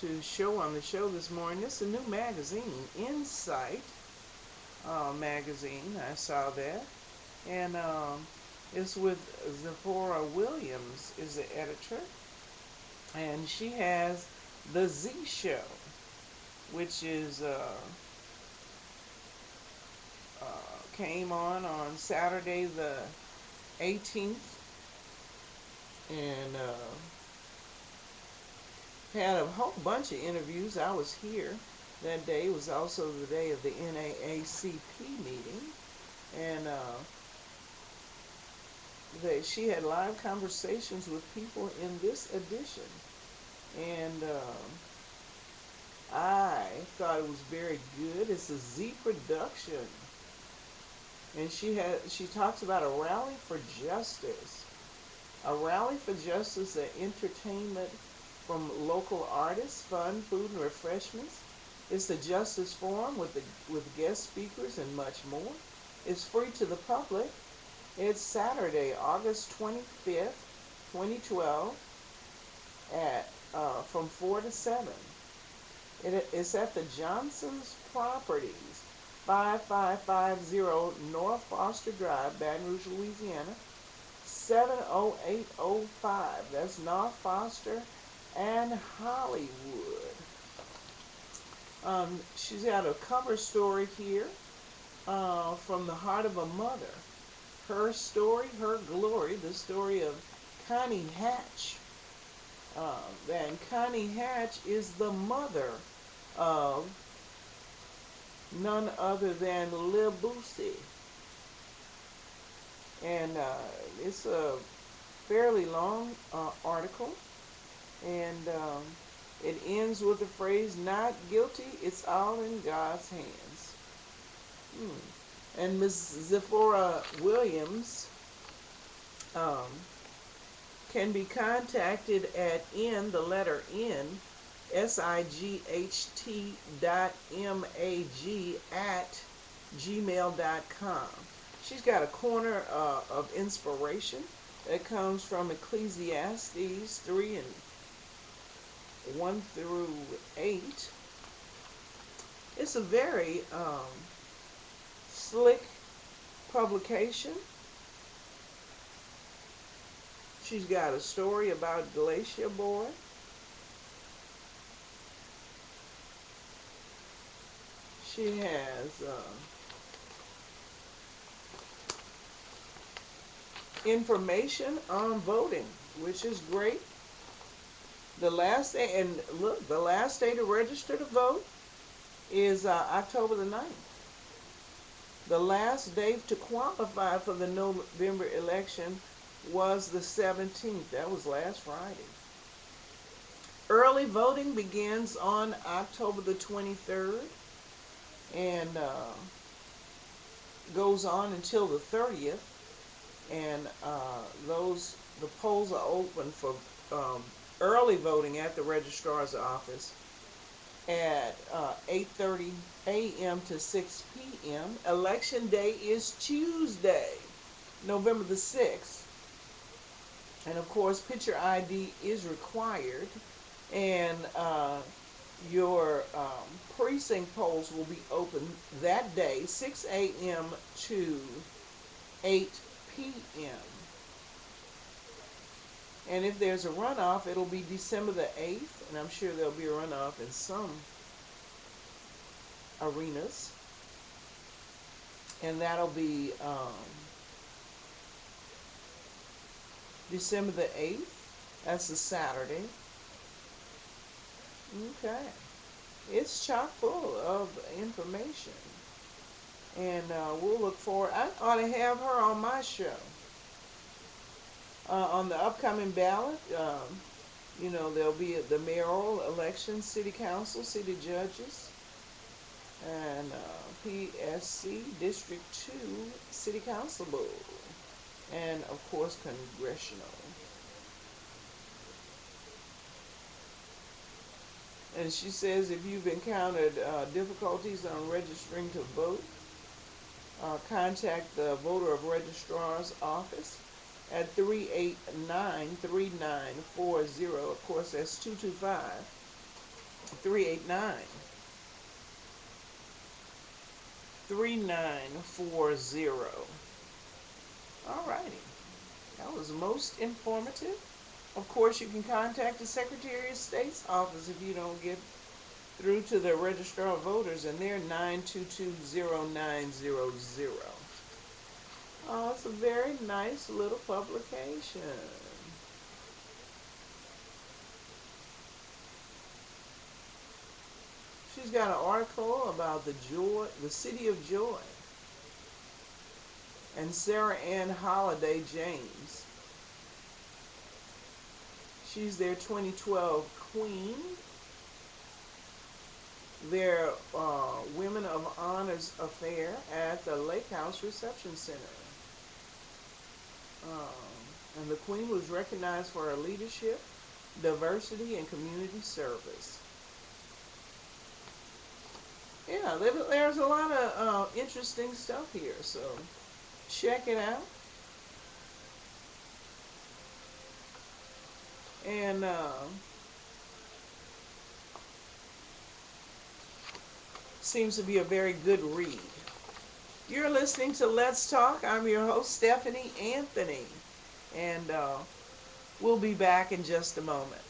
to show on the show this morning. It's a new magazine, Insight magazine. I saw that, and it's with Zipporah Williams is the editor, and she has the Z Show, which is came on Saturday the 18th, and had a whole bunch of interviews. I was here that day. It was also the day of the NAACP meeting, and she had live conversations with people in this edition, and I thought it was very good. It's a Z production, and she talks about a rally for justice, entertainment from local artists, fun, food, and refreshments. It's the Justice Forum with guest speakers and much more. It's free to the public. It's Saturday, August 25th, 2012, at from 4 to 7. It's at the Johnson's Properties, 5550 North Foster Drive, Baton Rouge, Louisiana, 70805. That's North Foster and Hollywood. She's got a cover story here from the heart of a mother. Her story, her glory, the story of Connie Hatch. And Connie Hatch is the mother of none other than Lil Boosie. And it's a fairly long article, and it ends with the phrase, "Not guilty, it's all in God's hands." And Ms. Zipporah Williams can be contacted at the letter N, SIGHT.MAG@gmail.com. She's got a corner of inspiration that comes from Ecclesiastes 3 and 1 through 8. It's a very slick publication. She's got a story about Glacier Boy. She has information on voting, which is great. The last day, and look, the last day to register to vote is October the 9th. The last day to qualify for the November election was the 17th. That was last Friday. Early voting begins on October the 23rd and goes on until the 30th. And the polls are open for early voting at the registrar's office at 8:30 a.m. to 6 p.m. Election day is Tuesday, November the 6th. And of course, picture ID is required, and your precinct polls will be open that day, 6 a.m. to 8 p.m. And if there's a runoff, it'll be December the 8th, and I'm sure there'll be a runoff in some arenas. And that'll be December the 8th. That's a Saturday. Okay. It's chock full of information. And we'll look forward. I ought to have her on my show. On the upcoming ballot, there'll be the mayoral election, city council, city judges, and PSC District 2 City Council Board, and of course congressional. And she says if you've encountered difficulties on registering to vote, contact the voter of registrar's office at 389-3940. Of course, that's 389 3940. All righty. That was most informative. Of course, you can contact the Secretary of State's office if you don't get through to the Registrar of Voters, and they're 9220900. Oh, it's a very nice little publication. She's got an article about the city of joy, and Sarah Ann Holiday James. She's their 2012 queen. Their Women of Honors affair at the Lake House Reception Center. And the queen was recognized for her leadership, diversity, and community service. Yeah, there's a lot of interesting stuff here, so check it out. And seems to be a very good read. You're listening to Let's Talk. I'm your host, Stephanie Anthony, and we'll be back in just a moment.